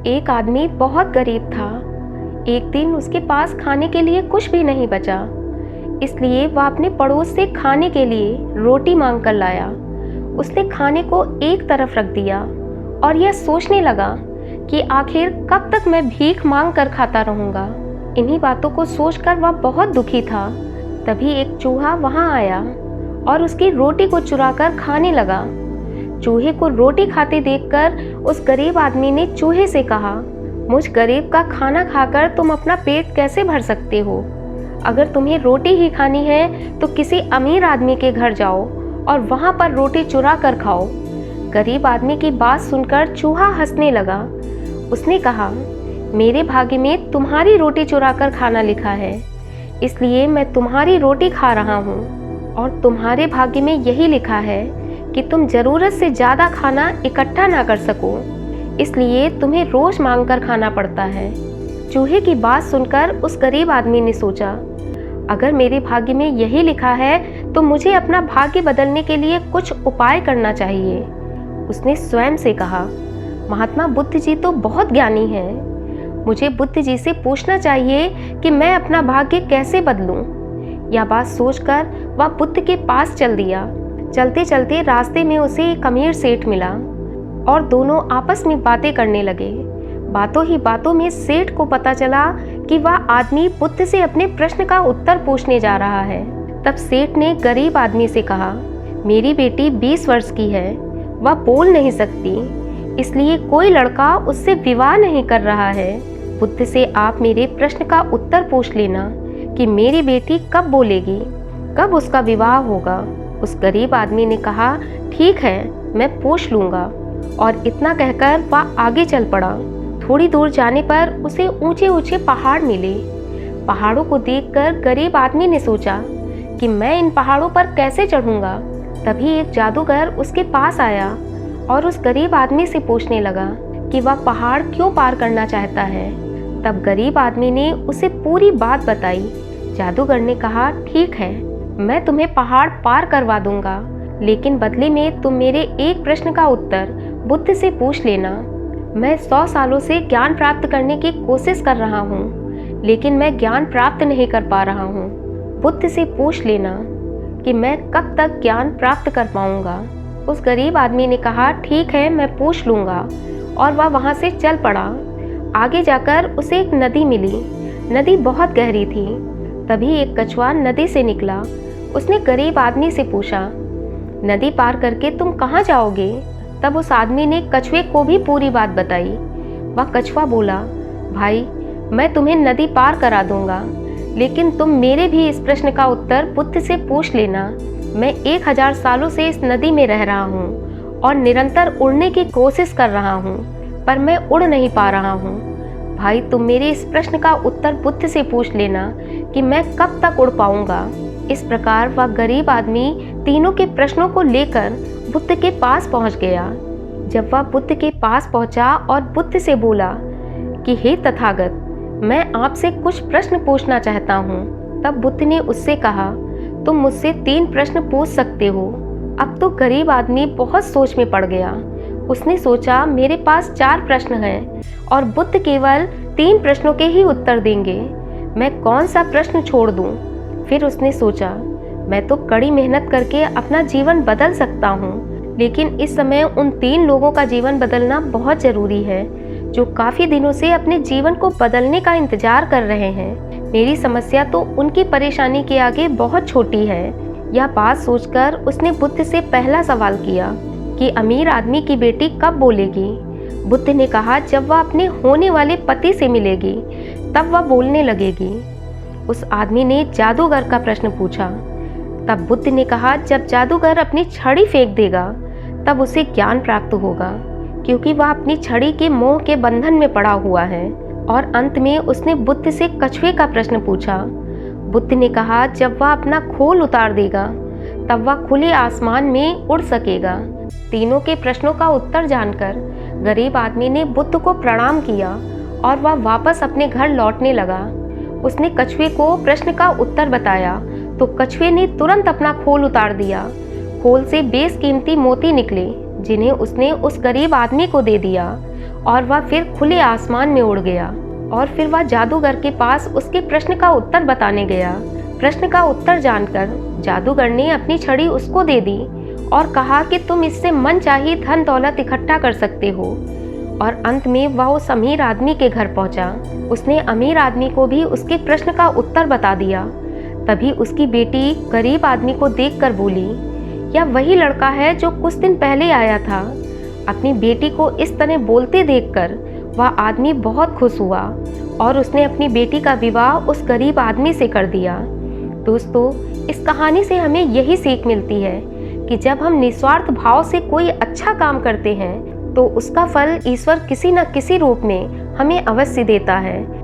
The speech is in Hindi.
एक आदमी बहुत गरीब था। एक दिन उसके पास खाने के लिए कुछ भी नहीं बचा, इसलिए वह अपने पड़ोस से खाने के लिए रोटी मांग कर लाया। उसने खाने को एक तरफ रख दिया और यह सोचने लगा कि आखिर कब तक मैं भीख मांग कर खाता रहूँगा। इन्हीं बातों को सोचकर वह बहुत दुखी था। तभी एक चूहा वहाँ आया और उसकी रोटी को चुराकर खाने लगा। चूहे को रोटी खाते देखकर उस गरीब आदमी ने चूहे से कहा, मुझ गरीब का खाना खाकर तुम अपना पेट कैसे भर सकते हो? अगर तुम्हें रोटी ही खानी है तो किसी अमीर आदमी के घर जाओ और वहाँ पर रोटी चुरा कर खाओ। गरीब आदमी की बात सुनकर चूहा हंसने लगा। उसने कहा, मेरे भाग्य में तुम्हारी रोटी चुरा कर खाना लिखा है, इसलिए मैं तुम्हारी रोटी खा रहा हूँ। और तुम्हारे भाग्य में यही लिखा है कि तुम ज़रूरत से ज़्यादा खाना इकट्ठा ना कर सको, इसलिए तुम्हें रोज़ मांग कर खाना पड़ता है। चूहे की बात सुनकर उस गरीब आदमी ने सोचा, अगर मेरे भाग्य में यही लिखा है तो मुझे अपना भाग्य बदलने के लिए कुछ उपाय करना चाहिए। उसने स्वयं से कहा, महात्मा बुद्ध जी तो बहुत ज्ञानी हैं, मुझे बुद्ध जी से पूछना चाहिए कि मैं अपना भाग्य कैसे बदलूं। यह बात सोचकर वह बुद्ध के पास चल दिया। चलते चलते रास्ते में उसे एक अमीर सेठ मिला और दोनों आपस में बातें करने लगे। बातों ही बातों में सेठ को पता चला कि वह आदमी बुद्ध से अपने प्रश्न का उत्तर पूछने जा रहा है। तब सेठ ने गरीब आदमी से कहा, मेरी बेटी 20 वर्ष की है, वह बोल नहीं सकती, इसलिए कोई लड़का उससे विवाह नहीं कर रहा है। बुद्ध से आप मेरे प्रश्न का उत्तर पूछ लेना कि मेरी बेटी कब बोलेगी, कब उसका विवाह होगा। उस गरीब आदमी ने कहा, ठीक है, मैं पूछ लूँगा। और इतना कहकर वह आगे चल पड़ा। थोड़ी दूर जाने पर उसे ऊंचे ऊंचे पहाड़ मिले। पहाड़ों को देखकर गरीब आदमी ने सोचा कि मैं इन पहाड़ों पर कैसे चढ़ूँगा। तभी एक जादूगर उसके पास आया और उस गरीब आदमी से पूछने लगा कि वह पहाड़ क्यों पार करना चाहता है। तब गरीब आदमी ने उसे पूरी बात बताई। जादूगर ने कहा, ठीक है, मैं तुम्हें पहाड़ पार करवा दूंगा, लेकिन बदले में तुम मेरे एक प्रश्न का उत्तर बुद्ध से पूछ लेना। मैं 100 सालों से ज्ञान प्राप्त करने की कोशिश कर रहा हूँ, लेकिन मैं ज्ञान प्राप्त नहीं कर पा रहा हूँ। बुद्ध से पूछ लेना कि मैं कब तक ज्ञान प्राप्त कर पाऊंगा। उस गरीब आदमी ने कहा, ठीक है, मैं पूछ लूँगा। और वह वहाँ से चल पड़ा। आगे जाकर उसे एक नदी मिली। नदी बहुत गहरी थी। तभी एक कछुआ नदी से निकला। उसने गरीब आदमी से पूछा, नदी पार करके तुम कहाँ जाओगे? तब उस आदमी ने कछुए को भी पूरी बात बताई। वह कछुआ बोला, भाई, मैं तुम्हें नदी पार करा दूंगा, लेकिन तुम मेरे भी इस प्रश्न का उत्तर बुद्ध से पूछ लेना। मैं 1000 सालों से इस नदी में रह रहा हूँ और निरंतर उड़ने की कोशिश कर रहा हूँ, पर मैं उड़ नहीं पा रहा हूँ। भाई, तुम मेरे इस प्रश्न का उत्तर बुद्ध से पूछ लेना कि मैं कब तक उड़ पाऊंगा। इस प्रकार वह गरीब आदमी तीनों के प्रश्नों को लेकर बुद्ध के पास पहुंच गया। जब वह बुद्ध के पास पहुंचा और बुद्ध से बोला कि हे तथागत, मैं आपसे कुछ प्रश्न पूछना चाहता हूँ, तब बुद्ध ने उससे कहा, तुम मुझसे 3 प्रश्न पूछ सकते हो। अब तो गरीब आदमी बहुत सोच में पड़ गया। उसने सोचा, मेरे पास 4 प्रश्न हैं और बुद्ध केवल 3 प्रश्नों के ही उत्तर देंगे, मैं कौन सा प्रश्न छोड़ दूं? फिर उसने सोचा, मैं तो कड़ी मेहनत करके अपना जीवन बदल सकता हूं, लेकिन इस समय उन 3 लोगों का जीवन बदलना बहुत ज़रूरी है जो काफ़ी दिनों से अपने जीवन को बदलने का इंतजार कर रहे हैं। मेरी समस्या तो उनकी परेशानी के आगे बहुत छोटी है। यह बात सोचकर उसने बुद्ध से पहला सवाल किया कि अमीर आदमी की बेटी कब बोलेगी। बुद्ध ने कहा, जब वह अपने होने वाले पति से मिलेगी तब वह बोलने लगेगी। उस आदमी ने जादूगर का प्रश्न पूछा। तब बुद्ध ने कहा, जब जादूगर अपनी छड़ी फेंक देगा तब उसे ज्ञान प्राप्त होगा, क्योंकि वह अपनी छड़ी के मोह के बंधन में पड़ा हुआ है। और अंत में उसने बुद्ध से कछुए का प्रश्न पूछा। बुद्ध ने कहा, जब वह अपना खोल उतार देगा तब वह खुले आसमान में उड़ सकेगा। तीनों के प्रश्नों का उत्तर जानकर गरीब आदमी ने बुद्ध को प्रणाम किया और वह वापस अपने घर लौटने लगा। उसने कछुए को प्रश्न का उत्तर बताया तो कछुए ने तुरंत अपना खोल उतार दिया। खोल से बेशकीमती मोती निकले जिन्हें उसने उस गरीब आदमी को दे दिया और वह फिर खुले आसमान में उड़ गया। और फिर वह जादूगर के पास उसके प्रश्न का उत्तर बताने गया। प्रश्न का उत्तर जानकर जादूगर ने अपनी छड़ी उसको दे दी और कहा कि तुम इससे मनचाही धन दौलत इकट्ठा कर सकते हो। और अंत में वह उस अमीर आदमी के घर पहुंचा। उसने अमीर आदमी को भी उसके प्रश्न का उत्तर बता दिया। तभी उसकी बेटी गरीब आदमी को देखकर बोली, यह वही लड़का है जो कुछ दिन पहले आया था। अपनी बेटी को इस तरह बोलते देखकर वह आदमी बहुत खुश हुआ और उसने अपनी बेटी का विवाह उस गरीब आदमी से कर दिया। दोस्तों, इस कहानी से हमें यही सीख मिलती है कि जब हम निस्वार्थ भाव से कोई अच्छा काम करते हैं तो उसका फल ईश्वर किसी न किसी रूप में हमें अवश्य देता है।